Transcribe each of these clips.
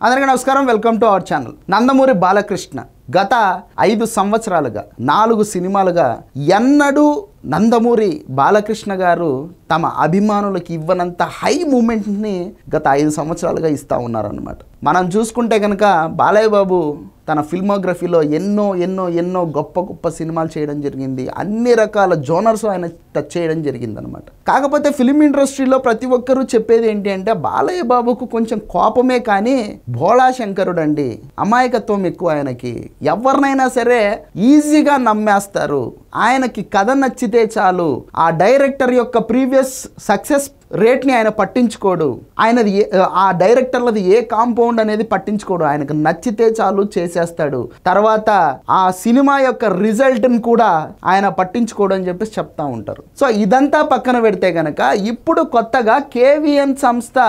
అందరికీ నమస్కారం, welcome to our channel. Nandamuri Balakrishna గత 5 సంవత్సరాలుగా 4 సినిమాలుగా ఎన్నడూ నందమూరి బాలకృష్ణ గారు తమ అభిమానులకు ఇవ్వనంత హై మూమెంట్ని గత 5 సంవత్సరాలుగా ఇస్తూ ఉన్నారన్నమాట. మనం చూసుకుంటే కనుక బాలయ్య బాబు తన ఫిల్మోగ్రఫీలో ఎన్నో గొప్ప సినిమాలు చేయడం జరిగింది. అన్ని రకాల జోనర్స్ ఆయన టచ్ చేయడం జరిగిందనమాట. కాకపోతే ఫిలిం ఇండస్ట్రీలో ప్రతి ఒక్కరూ చెప్పేది ఏంటి అంటే బాలయ్య బాబుకు కొంచెం కోపమే కానీ భోళా శంకరుడు అండి, అమాయకత్వం ఎక్కువ ఆయనకి. ఎవరినైనా సరే ఈజీగా నమ్మేస్తారు. ఆయనకి కథ నచ్చితే చాలు. ఆ డైరెక్టర్ యొక్క ప్రీవియస్ సక్సెస్ రేట్ని ఆయన పట్టించుకోడు. ఆయనది ఆ డైరెక్టర్లది ఏ కాంపౌండ్ అనేది పట్టించుకోడు. ఆయనకు నచ్చితే చాలు చేసేస్తాడు. తర్వాత ఆ సినిమా యొక్క రిజల్ట్ని కూడా ఆయన పట్టించుకోడు అని చెప్పేసి చెప్తా ఉంటారు. సో ఇదంతా పక్కన పెడితే గనక ఇప్పుడు కొత్తగా కేవీఎన్ సంస్థ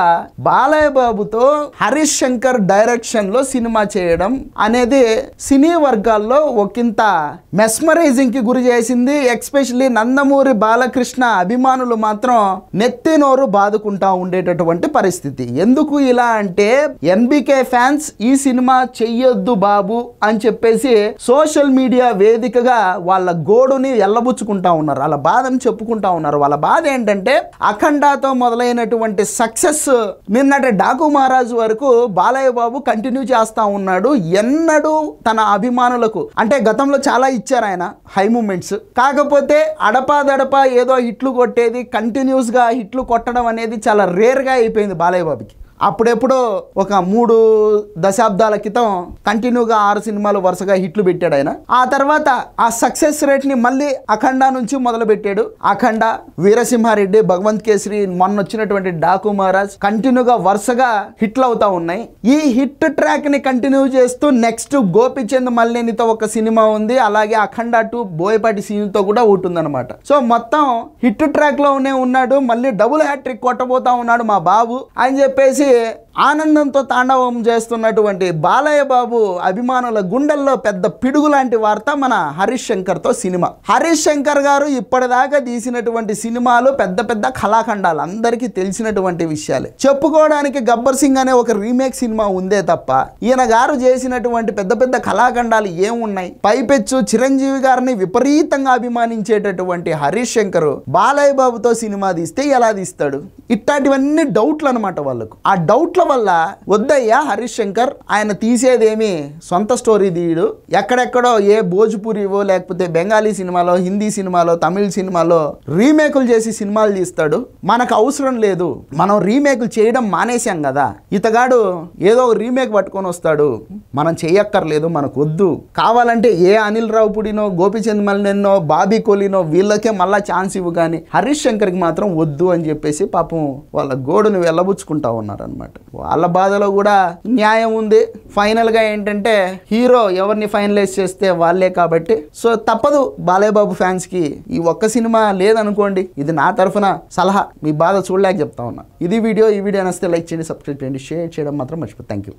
బాలయ్య బాబుతో హరీష్ శంకర్ డైరెక్షన్లో సినిమా చేయడం అనేది సినీ వర్గాల్లో ఒకంత మెస్మరైజింగ్కి గురి చేసింది. ఎస్పెషల్లీ నందమూరి బాలకృష్ణ అభిమానులు మాత్రం నెత్తినోరు బాదుకుంటా ఉండేటటువంటి పరిస్థితి. ఎందుకు ఇలా అంటే ఎన్బికే ఫ్యాన్స్ ఈ సినిమా చెయ్యొద్దు బాబు అని చెప్పేసి సోషల్ మీడియా వేదికగా వాళ్ళ గోడుని ఎల్లబుచ్చుకుంటా ఉన్నారు. వాళ్ళ బాధని చెప్పుకుంటా ఉన్నారు. వాళ్ళ బాధ ఏంటంటే అఖండాతో మొదలైనటువంటి సక్సెస్ నిన్నటి డాకు మహారాజ్ వరకు బాలయ్య బాబు కంటిన్యూ చేస్తా ఉన్నాడు. ఎన్నడూ తన అభిమానులకు అంటే గతంలో చాలా ఇచ్చారు ఆయన హై మూమెంట్స్. కాకపోతే అడపాదడపా ఏదో హిట్లు కొట్టేది, కంటిన్యూస్ గా హిట్లు కొట్టడం అనేది చాలా రేర్గా అయిపోయింది బాలయ్య బాబుకి. అప్పుడెప్పుడో ఒక 3 దశాబ్దాల క్రితం కంటిన్యూగా 6 సినిమాలు వరుసగా హిట్లు పెట్టాడు ఆయన. ఆ తర్వాత ఆ సక్సెస్ రేట్ ని మళ్ళీ అఖండ నుంచి మొదలు పెట్టాడు. అఖండ, వీరసింహారెడ్డి, భగవంత్ కేసరి, మొన్న వచ్చినటువంటి డాకు మహారాజ్ కంటిన్యూగా వరుసగా హిట్లు అవుతా ఉన్నాయి. ఈ హిట్ ట్రాక్ ని కంటిన్యూ చేస్తూ నెక్స్ట్ గోపిచంద్ మల్లేనితో ఒక సినిమా ఉంది. అలాగే అఖండ 2 బోయపాటి సీన్తో కూడా ఉంటుందన్నమాట. సో మొత్తం హిట్ ట్రాక్ లోనే ఉన్నాడు. మళ్ళీ డబుల్ హ్యాట్రిక్ కొట్టబోతా ఉన్నాడు మా బాబు అని చెప్పేసి ఆనందంతో తాండవం చేస్తున్నటువంటి బాలయ్య బాబు అభిమానుల గుండెల్లో పెద్ద పిడుగు లాంటి వార్త మన హరీష్ శంకర్తో సినిమా. హరీష్ శంకర్ గారు ఇప్పటిదాకా తీసినటువంటి సినిమాలు పెద్ద కళాఖండాలు, అందరికీ తెలిసినటువంటి విషయాలే. చెప్పుకోవడానికి గబ్బర్ సింగ్ అనే ఒక రీమేక్ సినిమా ఉందే తప్ప ఈయన గారు చేసినటువంటి పెద్ద కళాఖండాలు ఏమున్నాయి? పైపెచ్చు చిరంజీవి గారిని విపరీతంగా అభిమానించేటటువంటి హరీష్ శంకర్ బాలయ్య బాబుతో సినిమా తీస్తే ఎలా తీస్తాడు? ఇట్లాంటివన్నీ డౌట్లు అనమాట వాళ్ళకు. ఆ డౌట్ల వల్ల వద్దయ్యా హరీష్ శంకర్, ఆయన తీసేదేమి సొంత స్టోరీ తీయడు, ఎక్కడెక్కడో ఏ భోజ్పురివో లేకపోతే బెంగాలీ సినిమాలో, హిందీ సినిమాలో, తమిళ సినిమాలో రీమేకులు చేసి సినిమాలు తీస్తాడు. మనకు అవసరం లేదు, మనం రీమేకులు చేయడం మానేశాం కదా. ఇతగాడు ఏదో రీమేక్ పట్టుకొని వస్తాడు, మనం చేయక్కర్లేదు, మనకు వద్దు. కావాలంటే ఏ అనిల్ రావుపుడినో, గోపిచంద్ మల్లేనో, బాబీ కోహ్లీనో వీళ్ళకే మళ్ళా ఛాన్స్ ఇవ్వు, కానీ హరీష్ శంకర్కి మాత్రం వద్దు అని చెప్పేసి పాపం వాళ్ళ గోడును వెళ్ళబుచ్చుకుంటా ఉన్నారనమాట. వాళ్ళ బాధలో కూడా న్యాయం ఉంది. ఫైనల్ గా ఏంటంటే హీరో ఎవరిని ఫైనలైజ్ చేస్తే వాళ్ళే కాబట్టి సో తప్పదు. బాలయ్య బాబు ఫ్యాన్స్ కి ఈ ఒక్క సినిమా లేదనుకోండి, ఇది నా తరఫున సలహా. మీ బాధ చూడలేక చెప్తా ఉన్నా. ఇది వీడియో. ఈ వీడియో నచ్చితే లైక్ చేయండి, సబ్స్క్రైబ్ చేయండి, షేర్ చేయడం మాత్రం మర్చిపోతుంది. Thank you.